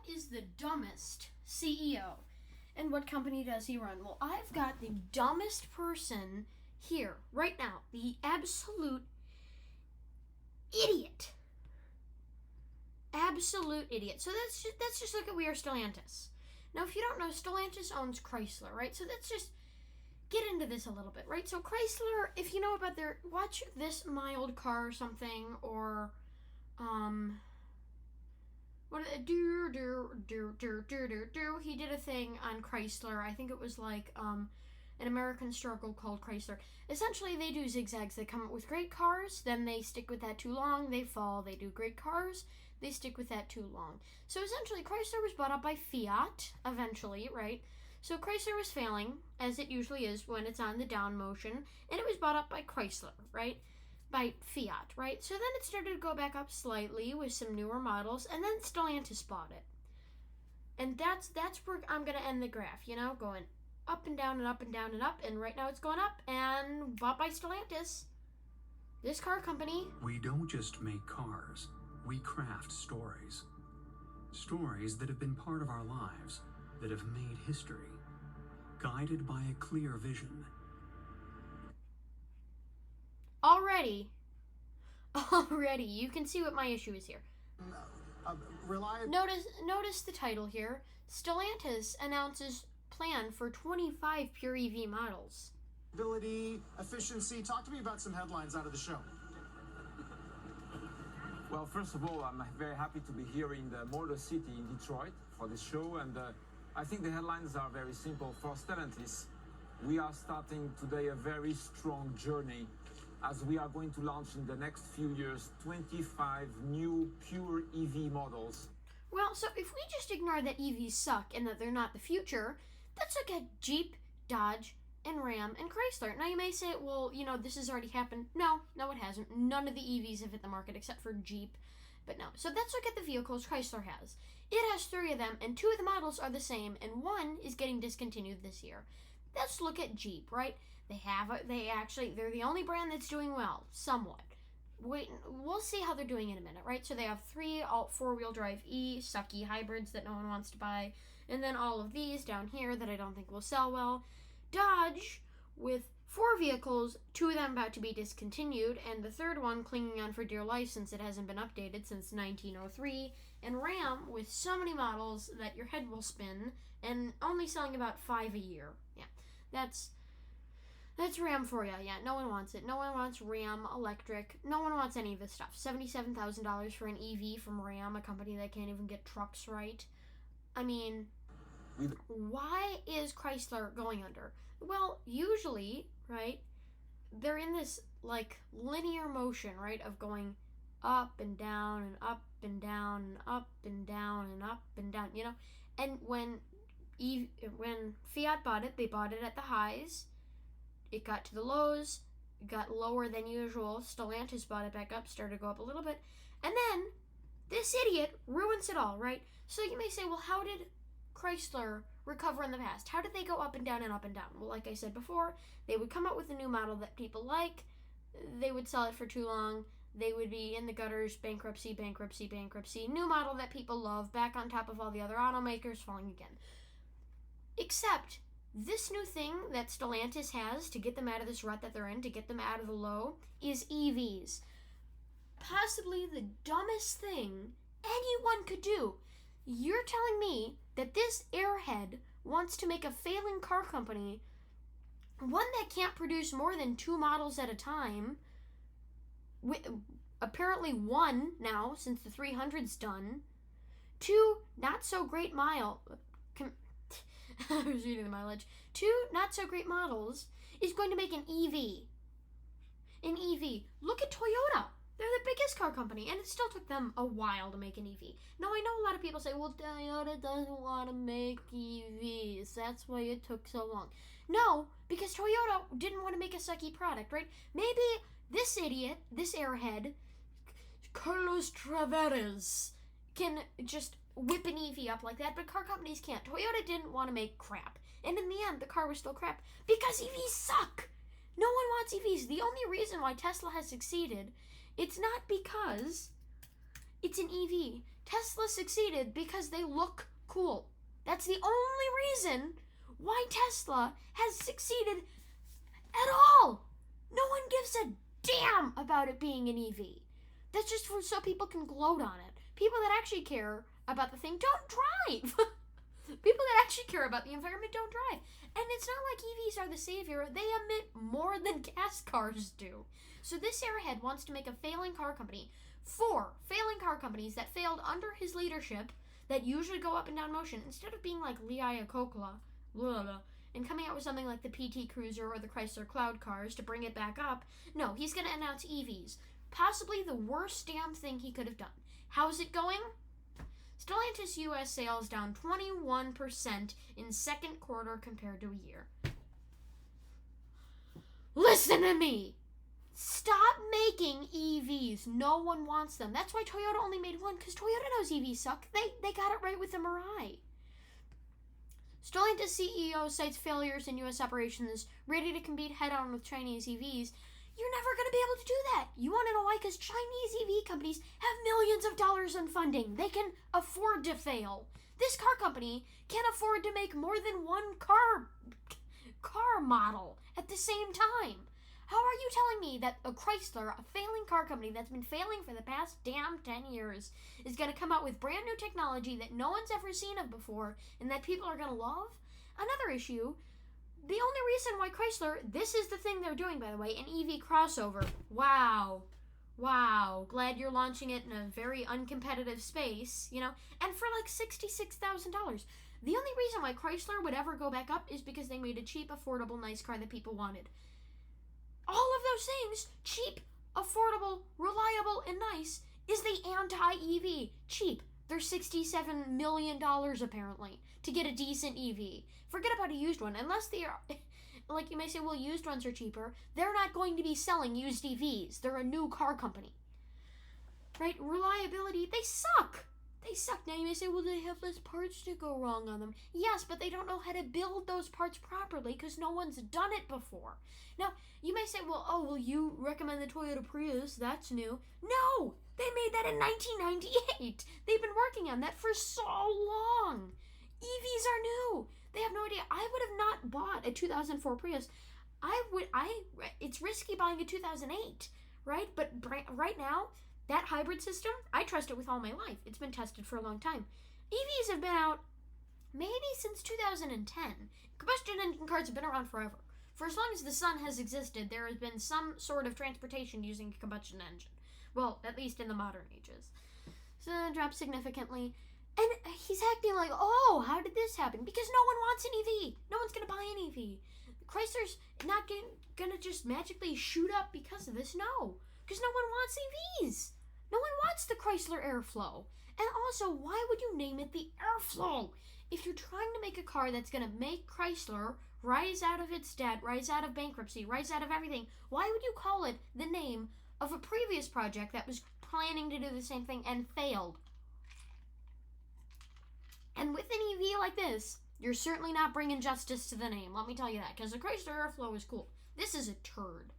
What is the dumbest CEO? And what company does he run? Well, I've got the dumbest person here, right now. The absolute idiot. Absolute idiot. So let's just look at We Are Stellantis. Now, if you don't know, Stellantis owns Chrysler, right? So let's just get into this a little bit, right? So Chrysler, if you know about their, watch This Mild Car or something, or, he did a thing on Chrysler. I think it was like, an American struggle called Chrysler. Essentially, they do zigzags. They come up with great cars, then they stick with that too long, they fall. They do great cars, they stick with that too long. So essentially, Chrysler was bought up by Fiat, eventually, right? So Chrysler was failing, as it usually is when it's on the down motion, and it was bought up by Chrysler, right? By Fiat, right? So then it started to go back up slightly with some newer models, and then Stellantis bought it. And that's where I'm going to end the graph, you know, going up and down and up and down and up, and right now it's going up, and bought by Stellantis. This car company. We don't just make cars, we craft stories. Stories that have been part of our lives, that have made history, guided by a clear vision. Already, you can see what my issue is here. Notice the title here. Stellantis announces plan for 25 pure EV models. Ability, efficiency. Talk to me about some headlines out of the show. Well, first of all, I'm very happy to be here in the Motor City in Detroit for this show, and I think the headlines are very simple. For Stellantis, we are starting today a very strong journey, as we are going to launch in the next few years 25 new pure EV models. Well, so if we just ignore that EVs suck and that they're not the future, let's look at Jeep, Dodge, and Ram, and Chrysler. Now you may say, well, you know, this has already happened. No, it hasn't. None of the EVs have hit the market except for Jeep. But no. So let's look at the vehicles Chrysler has. It has 3 of them, and 2 of the models are the same, and 1 is getting discontinued this year. Let's look at Jeep, right? They're the only brand that's doing well, somewhat. We'll see how they're doing in a minute, right? So they have 3 4-wheel drive sucky hybrids that no one wants to buy, and then all of these down here that I don't think will sell well. Dodge, with 4 vehicles, 2 of them about to be discontinued, and the 3rd one clinging on for dear life since it hasn't been updated since 1903, and Ram, with so many models that your head will spin, and only selling about 5 a year. Yeah, that's Ram for you. Yeah, no one wants it. No one wants Ram electric. No one wants any of this stuff. $77,000 for an EV from Ram, a company that can't even get trucks right. I mean, why is Chrysler going under? Well, usually, right, they're in this, like, linear motion, right, of going up and down and up and down and up and down and up and down, you know? And when Fiat bought it, they bought it at the highs. It got to the lows, it got lower than usual. Stellantis bought it back up, started to go up a little bit. And then this idiot ruins it all, right? So you may say, well, how did Chrysler recover in the past? How did they go up and down and up and down? Well, like I said before, they would come up with a new model that people like, they would sell it for too long, they would be in the gutters, bankruptcy, new model that people love, back on top of all the other automakers, falling again. Except this new thing that Stellantis has to get them out of this rut that they're in, to get them out of the low, is EVs. Possibly the dumbest thing anyone could do. You're telling me that this airhead wants to make a failing car company, one that can't produce more than 2 models at a time, apparently 1 now since the 300's done, 2 not so great I was reading the mileage. 2 not so great models is going to make an EV. An EV. Look at Toyota. They're the biggest car company, and it still took them a while to make an EV. Now, I know a lot of people say, well, Toyota doesn't want to make EVs. That's why it took so long. No, because Toyota didn't want to make a sucky product, right? Maybe this idiot, this airhead, Carlos Tavares, can just whip an EV up like that, but car companies can't. Toyota didn't want to make crap. And in the end, the car was still crap because EVs suck. No one wants EVs. The only reason why Tesla has succeeded, it's not because it's an EV. Tesla succeeded because they look cool. That's the only reason why Tesla has succeeded at all. No one gives a damn about it being an EV. That's just so people can gloat on it. People that actually care about the thing don't drive. People that actually care about the environment don't drive. And it's not like EVs are the savior. They emit more than gas cars do. So this airhead wants to make a failing car company. 4 failing car companies that failed under his leadership that usually go up and down motion. Instead of being like Lee Iacocca and coming out with something like the PT Cruiser or the Chrysler Cloud Cars to bring it back up, no, he's going to announce EVs. Possibly the worst damn thing he could have done. How's it going? Stellantis US sales down 21% in second quarter compared to a year. Listen to me! Stop making EVs. No one wants them. That's why Toyota only made one, because Toyota knows EVs suck. They got it right with the Mirai. Stellantis CEO cites failures in U.S. operations, ready to compete head-on with Chinese EVs. You're never going to be able to do that. You want to know why? Because Chinese EV companies have millions of dollars in funding. They can afford to fail. This car company can afford to make more than one car model at the same time. How are you telling me that a Chrysler, a failing car company that's been failing for the past damn 10 years, is going to come out with brand new technology that no one's ever seen of before and that people are going to love? Another issue, the only reason why Chrysler, this is the thing they're doing, by the way, an EV crossover. Wow. Glad you're launching it in a very uncompetitive space, you know, and for like $66,000. The only reason why Chrysler would ever go back up is because they made a cheap, affordable, nice car that people wanted. All of those things, cheap, affordable, reliable, and nice, is the anti-EV. Cheap. They're $67 million, apparently, to get a decent EV. Forget about a used one. Unless they are, like you may say, well, used ones are cheaper. They're not going to be selling used EVs. They're a new car company. Right? Reliability, they suck. They suck. Now you may say, well, they have less parts to go wrong on them. Yes, but they don't know how to build those parts properly because no one's done it before. Now, you may say, well, you recommend the Toyota Prius. That's new. No! They made that in 1998. They've been working on that for so long. EVs are new. They have no idea. I would have not bought a 2004 Prius. It's risky buying a 2008, right? But right now, that hybrid system, I trust it with all my life. It's been tested for a long time. EVs have been out maybe since 2010. Combustion engine cars have been around forever. For as long as the sun has existed, there has been some sort of transportation using a combustion engine. Well, at least in the modern ages. So it dropped significantly. And he's acting like, oh, how did this happen? Because no one wants an EV. No one's going to buy an EV. Chrysler's not going to just magically shoot up because of this. No. Because no one wants EVs. No one wants the Chrysler Airflow. And also, why would you name it the Airflow? If you're trying to make a car that's going to make Chrysler rise out of its debt, rise out of bankruptcy, rise out of everything, why would you call it the name of a previous project that was planning to do the same thing and failed? And with an EV like this, you're certainly not bringing justice to the name, let me tell you that, because the Chrysler Airflow is cool. This is a turd.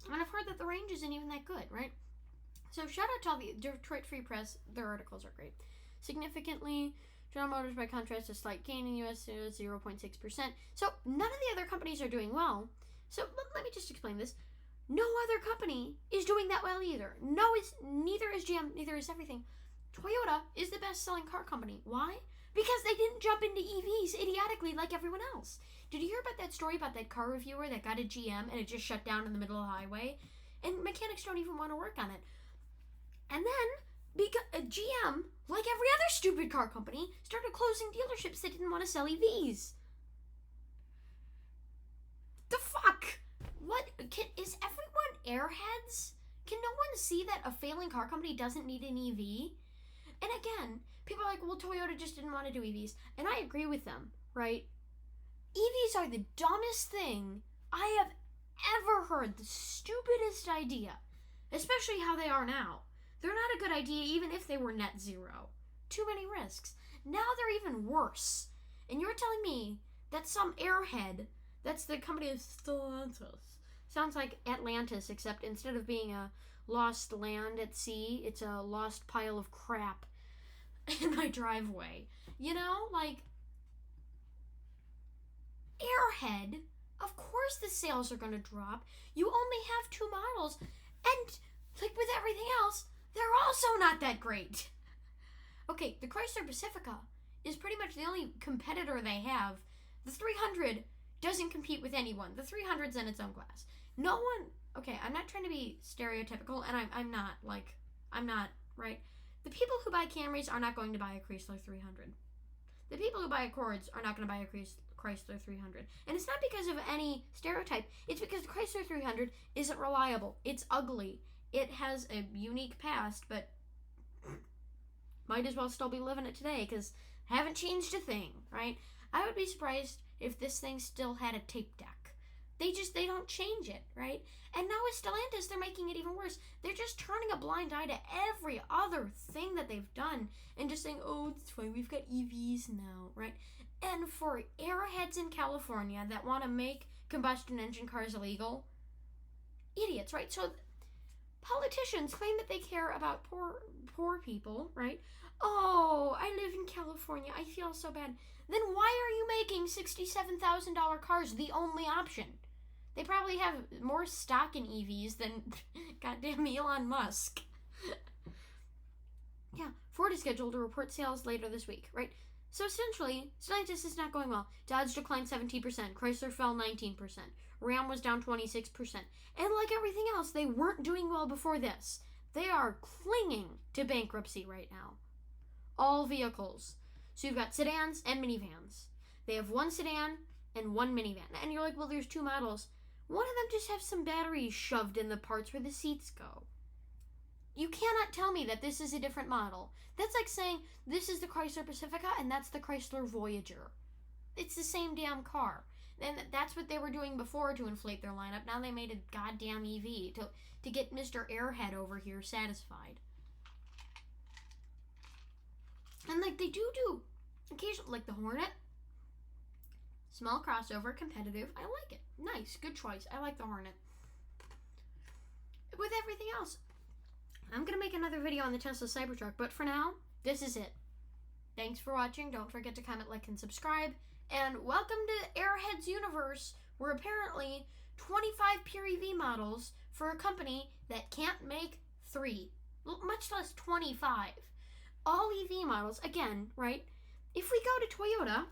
And I've heard that the range isn't even that good, right? So shout out to all the Detroit Free Press. Their articles are great. Significantly, General Motors, by contrast, a slight gain in U.S. 0.6%. So none of the other companies are doing well. So let me just explain this. No other company is doing that well either. Neither is GM, neither is everything. Toyota is the best-selling car company. Why? Because they didn't jump into EVs idiotically like everyone else. Did you hear about that story about that car reviewer that got a GM and it just shut down in the middle of the highway? And mechanics don't even want to work on it. And then, because a GM, like every other stupid car company, started closing dealerships that didn't want to sell EVs. The fuck? What? Is everyone airheads? Can no one see that a failing car company doesn't need an EV? And again, people are like, well, Toyota just didn't want to do EVs. And I agree with them, right? EVs are the dumbest thing I have ever heard. The stupidest idea. Especially how they are now. They're not a good idea even if they were net zero. Too many risks. Now they're even worse. And you're telling me that some airhead, that's the company of Stellantis, sounds like Atlantis, except instead of being a lost land at sea. It's a lost pile of crap in my driveway. You know, like, Airhead, of course the sales are going to drop. You only have 2 models, and like with everything else, they're also not that great. Okay, the Chrysler Pacifica is pretty much the only competitor they have. The 300 doesn't compete with anyone. The 300's in its own class. No one, okay, I'm not trying to be stereotypical, and I'm not, right? The people who buy Camrys are not going to buy a Chrysler 300. The people who buy Accords are not going to buy a Chrysler 300. And it's not because of any stereotype. It's because the Chrysler 300 isn't reliable. It's ugly. It has a unique past, but might as well still be living it today because haven't changed a thing, right? I would be surprised if this thing still had a tape deck. They don't change it, right? And now with Stellantis, they're making it even worse. They're just turning a blind eye to every other thing that they've done and just saying, oh, it's fine, we've got EVs now, right? And for airheads in California that want to make combustion engine cars illegal, idiots, right? So politicians claim that they care about poor people, right? Oh, I live in California, I feel so bad. Then why are you making $67,000 cars the only option? They probably have more stock in EVs than goddamn Elon Musk. Yeah, Ford is scheduled to report sales later this week, right? So essentially, Stellantis is not going well. Dodge declined 17%, Chrysler fell 19%, Ram was down 26%. And like everything else, they weren't doing well before this. They are clinging to bankruptcy right now. All vehicles. So you've got sedans and minivans. They have 1 sedan and 1 minivan. And you're like, well, there's 2 models. One of them just have some batteries shoved in the parts where the seats go. You cannot tell me that this is a different model. That's like saying this is the Chrysler Pacifica and that's the Chrysler Voyager. It's the same damn car. And that's what they were doing before to inflate their lineup. Now they made a goddamn EV to get Mr. Airhead over here satisfied. And like they do occasionally, like the Hornet. Small crossover, competitive. I like it. Nice, good choice. I like the Hornet. With everything else, I'm going to make another video on the Tesla Cybertruck, but for now, this is it. Thanks for watching. Don't forget to comment, like, and subscribe. And welcome to Airhead's universe, where apparently 25 pure EV models for a company that can't make 3, much less 25. All EV models, again, right? If we go to Toyota,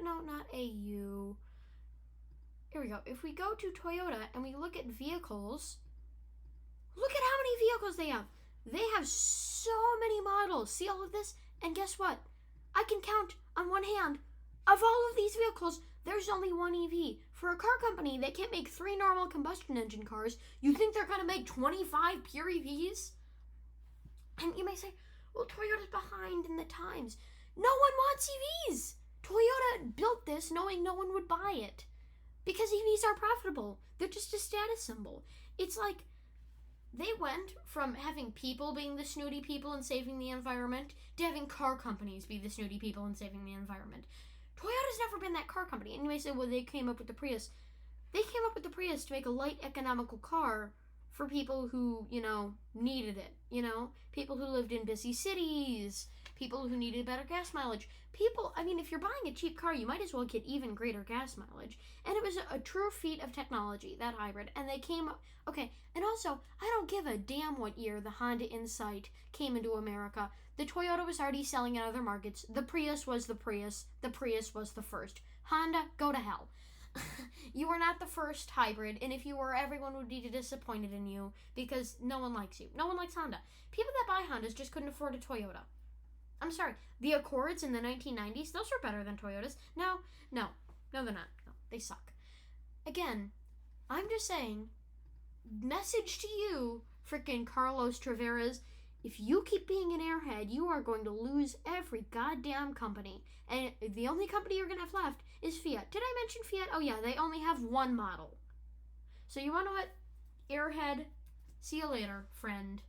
no, not AU. Here we go. If we go to Toyota and we look at vehicles, look at how many vehicles they have. They have so many models. See all of this? And guess what? I can count on one hand. Of all of these vehicles, there's only 1 EV. For a car company that can't make 3 normal combustion engine cars, you think they're going to make 25 pure EVs? And you may say, well, Toyota's behind in the times. No one wants EVs. Toyota built this knowing no one would buy it. Because EVs are profitable. They're just a status symbol. It's like they went from having people being the snooty people and saving the environment to having car companies be the snooty people and saving the environment. Toyota's never been that car company. And you may say, well, they came up with the Prius. They came up with the Prius to make a light economical car for people who, needed it, people who lived in busy cities, people who needed better gas mileage. If you're buying a cheap car, you might as well get even greater gas mileage. And it was a true feat of technology, that hybrid. And they came up, okay, and also, I don't give a damn what year the Honda Insight came into America. The Toyota was already selling in other markets. The Prius was the Prius. The Prius was the first. Honda, go to hell. You were not the first hybrid, and if you were, everyone would be disappointed in you because no one likes you. No one likes Honda. People that buy Hondas just couldn't afford a Toyota. I'm sorry. The Accords in the 1990s, those were better than Toyotas. No, they're not. No, they suck. Again, I'm just saying, message to you, frickin' Carlos Treveras, if you keep being an airhead, you are going to lose every goddamn company. And the only company you're going to have left is Fiat. Did I mention Fiat? Oh yeah, they only have 1 model. So you want to know what? Airhead, see you later, friend.